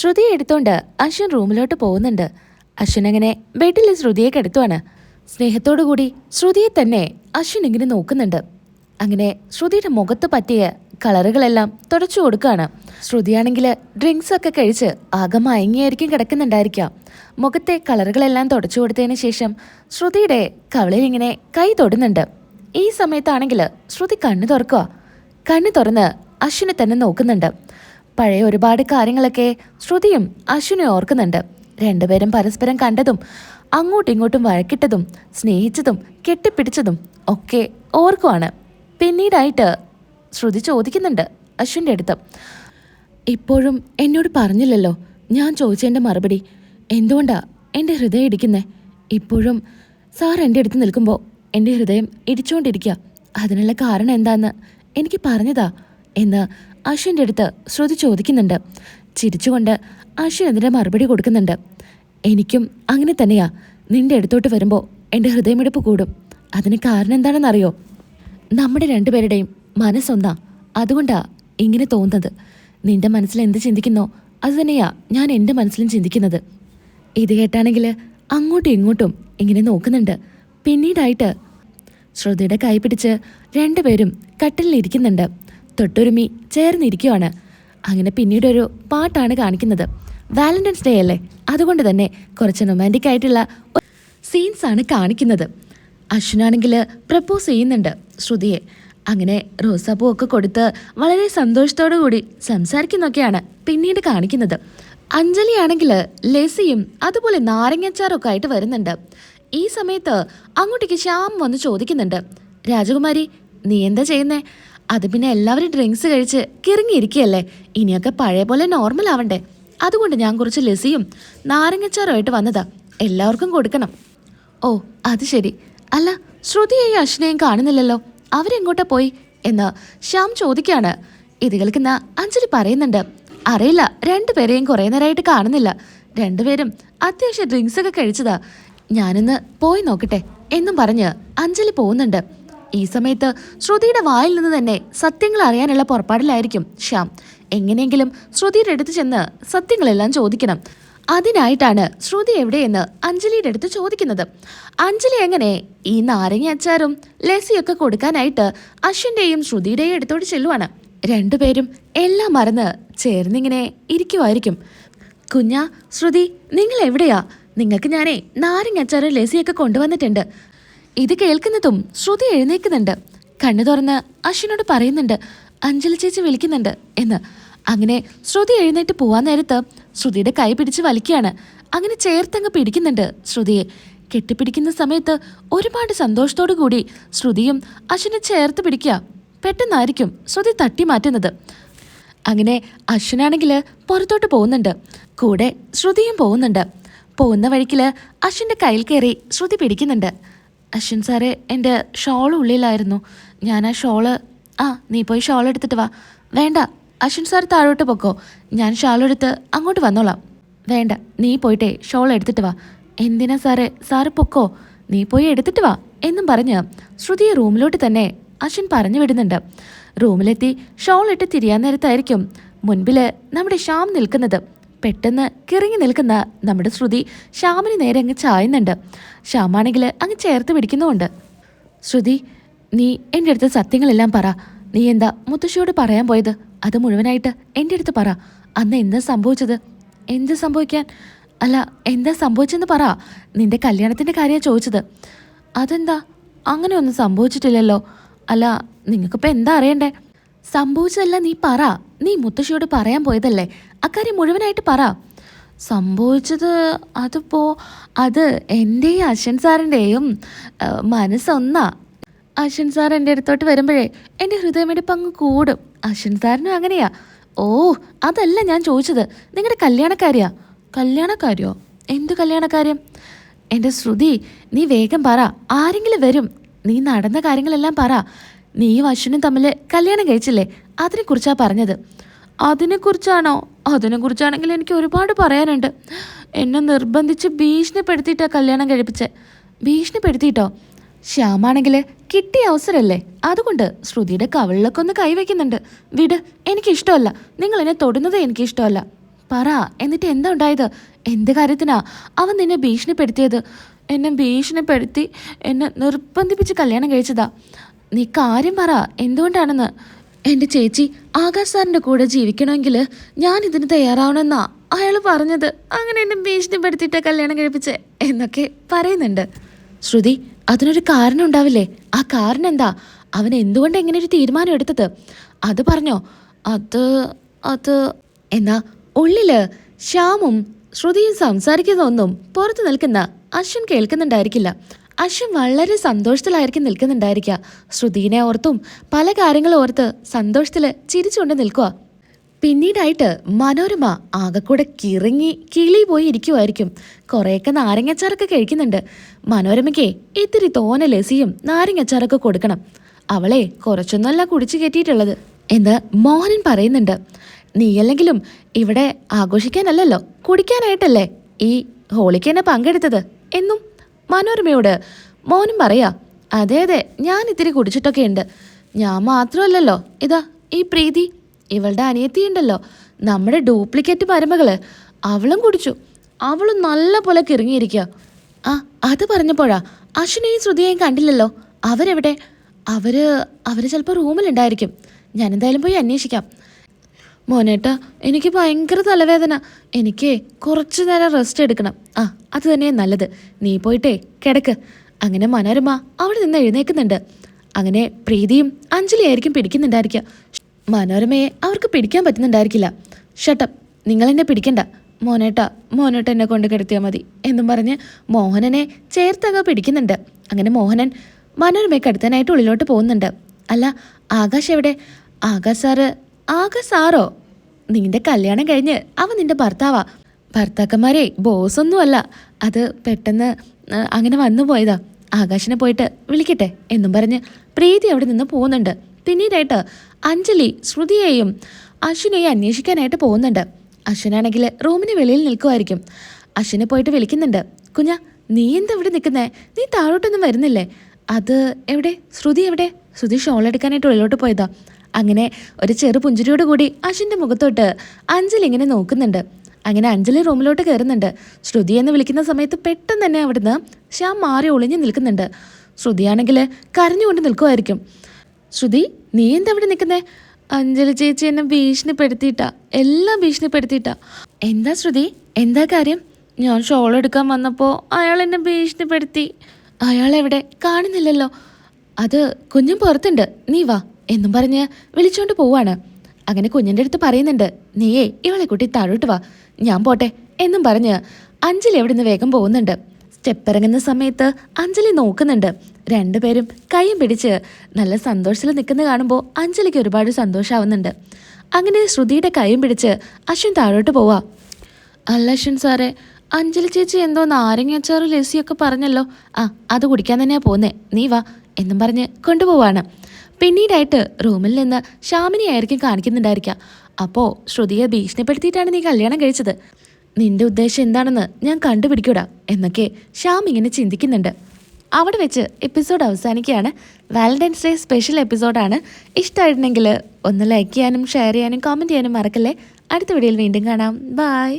ശ്രുതിയെ എടുത്തോണ്ട് അശ്വിൻ റൂമിലോട്ട് പോകുന്നുണ്ട്. അശ്വിൻ അങ്ങനെ ബെഡിൽ ശ്രുതിയെ കിടത്തുവാണ്. സ്നേഹത്തോടുകൂടി ശ്രുതിയെ തന്നെ അശ്വിൻ ഇങ്ങനെ നോക്കുന്നുണ്ട്. അങ്ങനെ ശ്രുതിയുടെ മുഖത്ത് പറ്റിയ കളറുകളെല്ലാം തുടച്ചു കൊടുക്കുകയാണ്. ശ്രുതിയാണെങ്കിൽ ഡ്രിങ്ക്സ് ഒക്കെ കഴിച്ച് ആകെ മയങ്ങിയായിരിക്കും കിടക്കുന്നുണ്ടായിരിക്കാം. മുഖത്തെ കളറുകളെല്ലാം തുടച്ചു കൊടുത്തതിന് ശേഷം ശ്രുതിയുടെ കവളിൽ ഇങ്ങനെ കൈ തൊടുന്നുണ്ട്. ഈ സമയത്താണെങ്കിൽ ശ്രുതി കണ്ണു തുറക്കുക. കണ്ണു തുറന്ന് അശ്വിനെ തന്നെ നോക്കുന്നുണ്ട്. പഴയ ഒരുപാട് കാര്യങ്ങളൊക്കെ ശ്രുതിയും അശ്വിനെ ഓർക്കുന്നുണ്ട്. രണ്ടുപേരും പരസ്പരം കണ്ടതും അങ്ങോട്ടും ഇങ്ങോട്ടും വഴക്കിട്ടതും സ്നേഹിച്ചതും കെട്ടിപ്പിടിച്ചതും ഒക്കെ ഓർക്കുവാണ്. പിന്നീടായിട്ട് ശ്രുതി ചോദിക്കുന്നുണ്ട് അശ്വിൻ്റെ അടുത്ത്, ഇപ്പോഴും എന്നോട് പറഞ്ഞില്ലല്ലോ ഞാൻ ചോദിച്ചതിൻ്റെ മറുപടി. എന്തുകൊണ്ടാ എൻ്റെ ഹൃദയം ഇടിക്കുന്നേ? ഇപ്പോഴും സാർ എൻ്റെ അടുത്ത് നിൽക്കുമ്പോൾ എൻ്റെ ഹൃദയം ഇടിച്ചുകൊണ്ടിരിക്കുക. അതിനുള്ള കാരണം എന്താന്ന് എനിക്ക് പറഞ്ഞതാ എന്ന് അശ്വിൻ്റെ അടുത്ത് ശ്രുതി ചോദിക്കുന്നുണ്ട്. ചിരിച്ചുകൊണ്ട് അശ്വിൻ അതിൻ്റെ മറുപടി കൊടുക്കുന്നുണ്ട്. എനിക്കും അങ്ങനെ തന്നെയാ. നിന്റെ അടുത്തോട്ട് വരുമ്പോൾ എൻ്റെ ഹൃദയമിടിപ്പ് കൂടും. അതിന് കാരണം എന്താണെന്നറിയോ? നമ്മുടെ രണ്ടുപേരുടെയും മനസ്സൊന്നാ. അതുകൊണ്ടാ ഇങ്ങനെ തോന്നുന്നത്. നിന്റെ മനസ്സിൽ എന്ത് ചിന്തിക്കുന്നോ അത് തന്നെയാ ഞാൻ എൻ്റെ മനസ്സിലും ചിന്തിക്കുന്നത്. ഇത് കേട്ടാണെങ്കിൽ അങ്ങോട്ടും ഇങ്ങോട്ടും ഇങ്ങനെ നോക്കുന്നുണ്ട്. പിന്നീടായിട്ട് ശ്രുതിയുടെ കൈ പിടിച്ച് രണ്ടുപേരും കട്ടിലിരിക്കുന്നുണ്ട്. തൊട്ടുരുമി ചേർന്നിരിക്കുവാണ്. അങ്ങനെ പിന്നീടൊരു പാട്ടാണ് കാണിക്കുന്നത്. വാലന്റൈൻസ് ഡേ അല്ലേ, അതുകൊണ്ട് തന്നെ കുറച്ച് റൊമാൻറ്റിക് ആയിട്ടുള്ള സീൻസാണ് കാണിക്കുന്നത്. അശ്വിനാണെങ്കിൽ പ്രപ്പോസ് ചെയ്യുന്നുണ്ട് ശ്രുതിയെ. അങ്ങനെ റോസാപ്പൂ ഒക്കെ കൊടുത്ത് വളരെ സന്തോഷത്തോടു കൂടി സംസാരിക്കുന്നൊക്കെയാണ് പിന്നീട് കാണിക്കുന്നത്. അഞ്ജലിയാണെങ്കിൽ ലെസിയും അതുപോലെ നാരങ്ങച്ചാറും ഒക്കെ ആയിട്ട് വരുന്നുണ്ട്. ഈ സമയത്ത് അങ്ങോട്ടേക്ക് ശ്യാം വന്ന് ചോദിക്കുന്നുണ്ട്, രാജകുമാരി നീ എന്താ ചെയ്യുന്നേ? അത് പിന്നെ എല്ലാവരും ഡ്രിങ്ക്സ് കഴിച്ച് കിറങ്ങിയിരിക്കുകയല്ലേ, ഇനിയൊക്കെ പഴയ പോലെ നോർമൽ ആവണ്ടേ? അതുകൊണ്ട് ഞാൻ കുറച്ച് ലെസിയും നാരങ്ങച്ചാറുമായിട്ട് വന്നതാ, എല്ലാവർക്കും കൊടുക്കണം. ഓ അത് ശരി. അല്ല, ശ്രുതിയെയും അശ്വിനെയും കാണുന്നില്ലല്ലോ, അവരെങ്ങോട്ടാ പോയി എന്ന് ശ്യാം ചോദിക്കുകയാണ്. ഇത് കേൾക്കുന്ന അഞ്ജലി പറയുന്നുണ്ട്, അറിയില്ല, രണ്ടുപേരെയും കുറേ നേരമായിട്ട് കാണുന്നില്ല. രണ്ടുപേരും അത്യാവശ്യം ഡ്രിങ്ക്സ് ഒക്കെ കഴിച്ചതാ, ഞാനിന്ന് പോയി നോക്കട്ടെ എന്നും പറഞ്ഞ് അഞ്ജലി പോകുന്നുണ്ട്. ഈ സമയത്ത് ശ്രുതിയുടെ വായിൽ നിന്ന് തന്നെ സത്യങ്ങൾ അറിയാനുള്ള പുറപ്പാടിലായിരിക്കും ശ്യാം. എങ്ങനെയെങ്കിലും ശ്രുതിയുടെ അടുത്ത് ചെന്ന് സത്യങ്ങളെല്ലാം ചോദിക്കണം. അതിനായിട്ടാണ് ശ്രുതി എവിടെയെന്ന് അഞ്ജലിയുടെ അടുത്ത് ചോദിക്കുന്നത്. അഞ്ജലി എങ്ങനെ ഈ നാരങ്ങ അച്ചാറും ലെസിയൊക്കെ കൊടുക്കാനായിട്ട് അശ്വിൻ്റെയും ശ്രുതിയുടെയും അടുത്തോട്ട് ചെല്ലുവാണ്. രണ്ടുപേരും എല്ലാം മറന്ന് ചേർന്നിങ്ങനെ ഇരിക്കുമായിരിക്കും. കുഞ്ഞാ, ശ്രുതി നിങ്ങൾ എവിടെയാ? നിങ്ങൾക്ക് ഞാനേ നാരങ്ങ അച്ചാറും ലെസിയൊക്കെ കൊണ്ടുവന്നിട്ടുണ്ട്. ഇത് കേൾക്കുന്നതും ശ്രുതി എഴുന്നേക്കുന്നുണ്ട്. കണ്ണു തുറന്ന് അശ്വിനോട് പറയുന്നുണ്ട്, അഞ്ജലി ചേച്ചി വിളിക്കുന്നുണ്ട് എന്ന്. അങ്ങനെ ശ്രുതി എഴുന്നേറ്റ് പോവാൻ നേരത്ത് ശ്രുതിയുടെ കൈ പിടിച്ച് വലിക്കുകയാണ്. അങ്ങനെ ചേർത്തങ്ങ് പിടിക്കുന്നുണ്ട് ശ്രുതിയെ. കെട്ടിപ്പിടിക്കുന്ന സമയത്ത് ഒരുപാട് സന്തോഷത്തോടു കൂടി ശ്രുതിയും അശ്വിനെ ചേർത്ത് പിടിക്കുക. പെട്ടെന്നായിരിക്കും ശ്രുതി തട്ടി മാറ്റുന്നത്. അങ്ങനെ അശ്വിനാണെങ്കിൽ പുറത്തോട്ട് പോകുന്നുണ്ട്. കൂടെ ശ്രുതിയും പോകുന്നുണ്ട്. പോകുന്ന വഴിക്കിൽ അശ്വിൻ്റെ കയ്യിൽ കയറി ശ്രുതി പിടിക്കുന്നുണ്ട്. അശ്വിൻ സാറേ, എൻ്റെ ഷോൾ ഉള്ളിലായിരുന്നു. ഞാൻ ആ ഷോള് നീ പോയി ഷോൾ എടുത്തിട്ട് വാ. വേണ്ട, അശ്വിൻ സാർ താഴോട്ട് പൊക്കോ, ഞാൻ ഷാളെടുത്ത് അങ്ങോട്ട് വന്നോളാം. വേണ്ട, നീ പോയിട്ടേ ഷോൾ എടുത്തിട്ട് വാ. എന്തിനാ സാറേ, സാറ് പൊക്കോ, നീ പോയി എടുത്തിട്ട് വാ എന്നും പറഞ്ഞ് ശ്രുതിയെ റൂമിലോട്ട് തന്നെ അശ്വിൻ പറഞ്ഞു വിടുന്നുണ്ട്. റൂമിലെത്തി ഷോൾ ഇട്ട് തിരിയാൻ നേരത്തായിരിക്കും മുൻപിൽ നമ്മുടെ ശ്യാം നിൽക്കുന്നത്. പെട്ടെന്ന് കിറങ്ങി നിൽക്കുന്ന നമ്മുടെ ശ്രുതി ശ്യാമിന് നേരെ അങ്ങ് ചായുന്നുണ്ട്. ശ്യാമാണെങ്കിൽ അങ്ങ് ചേർത്ത് പിടിക്കുന്നുമുണ്ട്. ശ്രുതി, നീ എൻ്റെ അടുത്ത് സത്യങ്ങളെല്ലാം പറ. നീ എന്താ മുത്തശ്ശിയോട് പറയാൻ പോയത്? അത് മുഴുവനായിട്ട് എൻ്റെ അടുത്ത് പറ. അന്ന് എന്താ സംഭവിച്ചത്? എന്ത് സംഭവിക്കാൻ? അല്ല, എന്താ സംഭവിച്ചെന്ന് പറ. നിന്റെ കല്യാണത്തിൻ്റെ കാര്യമാണ് ചോദിച്ചത്. അതെന്താ, അങ്ങനെ ഒന്നും സംഭവിച്ചിട്ടില്ലല്ലോ. അല്ല, നിങ്ങൾക്കിപ്പോൾ എന്താ അറിയണ്ടേ? സംഭവിച്ചതല്ല, നീ പറ. നീ മുത്തശ്ശിയോട് പറയാൻ പോയതല്ലേ, അക്കാര്യം മുഴുവനായിട്ട് പറ. സംഭവിച്ചത് അത് എൻ്റെയും അശ്വിൻ സാറിൻ്റെയും മനസ്സൊന്നാ. അശ്വിൻ സാർ എൻ്റെ അടുത്തോട്ട് വരുമ്പോഴേ എൻ്റെ ഹൃദയമിടിപ്പ് അങ്ങ് കൂടും. അശ്വിൻ സാറിനും അങ്ങനെയാ. ഓ അതല്ല ഞാൻ ചോദിച്ചത്, നിങ്ങളുടെ കല്യാണക്കാരിയാ. കല്യാണക്കാരിയോ? എന്ത് കല്യാണക്കാര്യം? എൻ്റെ ശ്രുതി, നീ വേഗം പറ. ആരെങ്കിലും വരും. നീ നടന്ന കാര്യങ്ങളെല്ലാം പറ. നീയും അശ്വിനും തമ്മിൽ കല്യാണം കഴിച്ചില്ലേ, അതിനെക്കുറിച്ചാണ് പറഞ്ഞത്. അതിനെക്കുറിച്ചാണോ? അതിനെക്കുറിച്ചാണെങ്കിൽ എനിക്ക് ഒരുപാട് പറയാനുണ്ട്. എന്നെ നിർബന്ധിച്ച് ഭീഷണിപ്പെടുത്തിയിട്ടാണ് കല്യാണം കഴിപ്പിച്ചേ. ഭീഷണിപ്പെടുത്തിയിട്ടോ? ശ്യാമാണെങ്കിൽ കിട്ടിയ അവസരമല്ലേ, അതുകൊണ്ട് ശ്രുതിയുടെ കവിളിലൊക്കെ ഒന്ന് കൈവയ്ക്കുന്നുണ്ട്. വിട്, എനിക്കിഷ്ടമല്ല. നിങ്ങൾ എന്നെ തൊടുന്നത് എനിക്കിഷ്ടമല്ല. പറ, എന്നിട്ട് എന്താ ഉണ്ടായത്? എന്ത് കാര്യത്തിനാ അവൻ നിന്നെ ഭീഷണിപ്പെടുത്തിയത്? എന്നെ ഭീഷണിപ്പെടുത്തി എന്നെ നിർബന്ധിപ്പിച്ച് കല്യാണം കഴിച്ചതാ. നീ കാര്യം പറ, എന്തുകൊണ്ടാണെന്ന്. എൻ്റെ ചേച്ചി ആകാശ് സാറിൻ്റെ കൂടെ ജീവിക്കണമെങ്കിൽ ഞാൻ ഇതിന് തയ്യാറാവണമെന്നാ അയാൾ പറഞ്ഞത്. അങ്ങനെ എന്നെ ഭീഷണിപ്പെടുത്തിയിട്ട് കല്യാണം കഴിപ്പിച്ചേ എന്നൊക്കെ പറയുന്നുണ്ട്. ശ്രുതി, അതിനൊരു കാരണം ഉണ്ടാവില്ലേ? ആ കാരണം എന്താ? അവൻ എന്തുകൊണ്ട് എങ്ങനെ ഒരു തീരുമാനം എടുത്തത് അത് പറഞ്ഞോ. അത് അത് എന്നാ ഉള്ളില് ശ്യാമും ശ്രുതിയും സംസാരിക്കുന്നതൊന്നും പുറത്തു നിൽക്കുന്ന അശ്വിൻ കേൾക്കുന്നുണ്ടായിരിക്കില്ല. അശ്വിൻ വളരെ സന്തോഷത്തിലായിരിക്കും നിൽക്കുന്നുണ്ടായിരിക്കുക. ശ്രുതിനെ ഓർത്തും പല കാര്യങ്ങളും ഓർത്ത് സന്തോഷത്തിൽ ചിരിച്ചുകൊണ്ട് നിൽക്കുക. പിന്നീടായിട്ട് മനോരമ ആകെക്കൂടെ കിറങ്ങി കിളി പോയി ഇരിക്കുമായിരിക്കും. കുറേയൊക്കെ നാരങ്ങച്ചാറൊക്കെ കഴിക്കുന്നുണ്ട്. മനോരമയ്ക്ക് ഇത്തിരി തോനെ ലസിയും നാരങ്ങച്ചാറൊക്കെ കൊടുക്കണം. അവളെ കുറച്ചൊന്നുമല്ല കുടിച്ചു കയറ്റിയിട്ടുള്ളത് എന്ന് മോഹനൻ പറയുന്നുണ്ട്. നീയല്ലെങ്കിലും ഇവിടെ ആഘോഷിക്കാനല്ലല്ലോ, കുടിക്കാനായിട്ടല്ലേ ഈ ഹോളിക്ക് എന്നെ പങ്കെടുത്തത് എന്നും മനോരമയോട് മോഹനും പറയാ. അതെ അതെ, ഞാൻ ഇത്തിരി കുടിച്ചിട്ടൊക്കെ ഉണ്ട്. ഞാൻ മാത്രമല്ലല്ലോ, ഇതാ ഈ പ്രീതി, ഇവളുടെ അനിയത്തിയുണ്ടല്ലോ, നമ്മുടെ ഡ്യൂപ്ലിക്കേറ്റ് മരുമകള്, അവളും കുടിച്ചു. അവളും നല്ല പോലെ കിറങ്ങിയിരിക്കുക. ആ, അത് പറഞ്ഞപ്പോഴാ അശ്വിനെയും ശ്രുതിയെയും കണ്ടില്ലല്ലോ. അവരെവിടെ? അവര് ചിലപ്പോൾ റൂമിലുണ്ടായിരിക്കും. ഞാനെന്തായാലും പോയി അന്വേഷിക്കാം. മോനേട്ടാ, എനിക്ക് ഭയങ്കര തലവേദന. എനിക്ക് കുറച്ചു നേരം റെസ്റ്റ് എടുക്കണം. ആ, അത് തന്നെയാണ് നല്ലത്. നീ പോയിട്ടേ കിടക്ക്. അങ്ങനെ മനോരമ അവിടെ നിന്ന് എഴുന്നേൽക്കുന്നുണ്ട്. അങ്ങനെ പ്രീതിയും അഞ്ജലിയായിരിക്കും പിടിക്കുന്നുണ്ടായിരിക്കുക. മനോരമയെ അവർക്ക് പിടിക്കാൻ പറ്റുന്നുണ്ടായിരിക്കില്ല. ഷട്ടപ്പ്, നിങ്ങളെന്നെ പിടിക്കണ്ട. മോനേട്ട എന്നെ കൊണ്ട് കിടത്തിയാൽ മതി എന്നും പറഞ്ഞ് മോഹനനെ ചേർത്തക പിടിക്കുന്നുണ്ട്. അങ്ങനെ മോഹനൻ മനോരമയെ കടത്താനായിട്ട് ഉള്ളിലോട്ട് പോകുന്നുണ്ട്. അല്ല, ആകാശ് എവിടെ? ആകാശ് സാറോ? നിന്റെ കല്യാണം കഴിഞ്ഞ് അവൻ നിന്റെ ഭർത്താവാ. ഭർത്താക്കന്മാരെ ബോസൊന്നുമല്ല. അത് പെട്ടെന്ന് അങ്ങനെ വന്നു പോയതാ. ആകാശിനെ പോയിട്ട് വിളിക്കട്ടെ എന്നും പറഞ്ഞ് പ്രീതി അവിടെ നിന്ന് പോകുന്നുണ്ട്. പിന്നീടായിട്ട് അഞ്ജലി ശ്രുതിയെയും അശ്വിനെയും അന്വേഷിക്കാനായിട്ട് പോകുന്നുണ്ട്. അശ്വിനാണെങ്കിൽ റൂമിന് വെളിയിൽ നിൽക്കുമായിരിക്കും. അശ്വിനെ പോയിട്ട് വിളിക്കുന്നുണ്ട്. കുഞ്ഞാ, നീ എന്താ ഇവിടെ നിൽക്കുന്നേ? നീ താഴോട്ടൊന്നും വരുന്നില്ലേ? അത് എവിടെ? ശ്രുതി എവിടെ? ശ്രുതി ഷോൾ എടുക്കാനായിട്ട് ഉള്ളിലോട്ട് പോയതാ. അങ്ങനെ ഒരു ചെറു പുഞ്ചിരിയോട് കൂടി അശ്വിൻ്റെ മുഖത്തോട്ട് അഞ്ജലി ഇങ്ങനെ നോക്കുന്നുണ്ട്. അങ്ങനെ അഞ്ജലി റൂമിലോട്ട് കയറുന്നുണ്ട്. ശ്രുതി എന്ന് വിളിക്കുന്ന സമയത്ത് പെട്ടെന്ന് തന്നെ അവിടുന്ന് ശ്യാം മാറി ഒളിഞ്ഞു നിൽക്കുന്നുണ്ട്. ശ്രുതിയാണെങ്കിൽ കരഞ്ഞുകൊണ്ട് നിൽക്കുമായിരിക്കും. ശ്രുതി, നീ എന്താ ഇവിടെ നിൽക്കുന്നേ? അഞ്ജലി ചേച്ചി എന്നെ ഭീഷണിപ്പെടുത്തിയിട്ടാ, എല്ലാം ഭീഷണിപ്പെടുത്തിയിട്ടാ. എന്താ ശ്രുതി, എന്താ കാര്യം? ഞാൻ ഷോൾ എടുക്കാൻ വന്നപ്പോൾ അയാൾ എന്നെ ഭീഷണിപ്പെടുത്തി. അയാളെവിടെ? കാണുന്നില്ലല്ലോ. അത് കുഞ്ഞും പുറത്തുണ്ട്, നീ വാ എന്നും പറഞ്ഞ് വിളിച്ചോണ്ട് പോവാണ്. അങ്ങനെ കുഞ്ഞിൻ്റെ അടുത്ത് പറയുന്നുണ്ട്, നീയേ ഇവളെ കൂട്ടി താഴോട്ട് വാ, ഞാൻ പോട്ടെ എന്നും പറഞ്ഞ് അഞ്ജലി അവിടെ നിന്ന് വേഗം പോകുന്നുണ്ട്. സ്റ്റെപ്പ് ഇറങ്ങുന്ന സമയത്ത് അഞ്ജലി നോക്കുന്നുണ്ട്. രണ്ടുപേരും കൈയും പിടിച്ച് നല്ല സന്തോഷത്തിൽ നിൽക്കുന്ന കാണുമ്പോൾ അഞ്ജലിക്ക് ഒരുപാട് സന്തോഷമാവുന്നുണ്ട്. അങ്ങനെ ശ്രുതിയുടെ കൈയും പിടിച്ച് അശ്വിൻ താഴോട്ട് പോവാ. അല്ല അശ്വിൻ സാറേ, അഞ്ജലി ചേച്ചി എന്തോ നാരങ്ങാച്ചാറ് ലസ്സിയൊക്കെ പറഞ്ഞല്ലോ. ആ, അത് കുടിക്കാൻ തന്നെയാ പോന്നേ, നീ വാ എന്നും പറഞ്ഞ് കൊണ്ടുപോവാണ്. പിന്നീടായിട്ട് റൂമിൽ നിന്ന് ശ്യാമിനെയായിരിക്കും കാണിക്കുന്നുണ്ടായിരിക്കാം. അപ്പോൾ ശ്രുതിയെ ഭീഷണിപ്പെടുത്തിയിട്ടാണ് നീ കല്യാണം കഴിച്ചത്. നിന്റെ ഉദ്ദേശം എന്താണെന്ന് ഞാൻ കണ്ടുപിടിക്കൂടാ എന്നൊക്കെ ശ്യാം ഇങ്ങനെ ചിന്തിക്കുന്നുണ്ട്. അവിടെ വെച്ച് എപ്പിസോഡ് അവസാനിക്കുകയാണ്. വാലന്റൈൻസ് ഡേ സ്പെഷ്യൽ എപ്പിസോഡാണ്. ഇഷ്ടമായിട്ടുണ്ടെങ്കിൽ ഒന്ന് ലൈക്ക് ചെയ്യാനും ഷെയർ ചെയ്യാനും കമൻറ്റ് ചെയ്യാനും മറക്കല്ലേ. അടുത്ത വീഡിയോയിൽ വീണ്ടും കാണാം. ബൈ.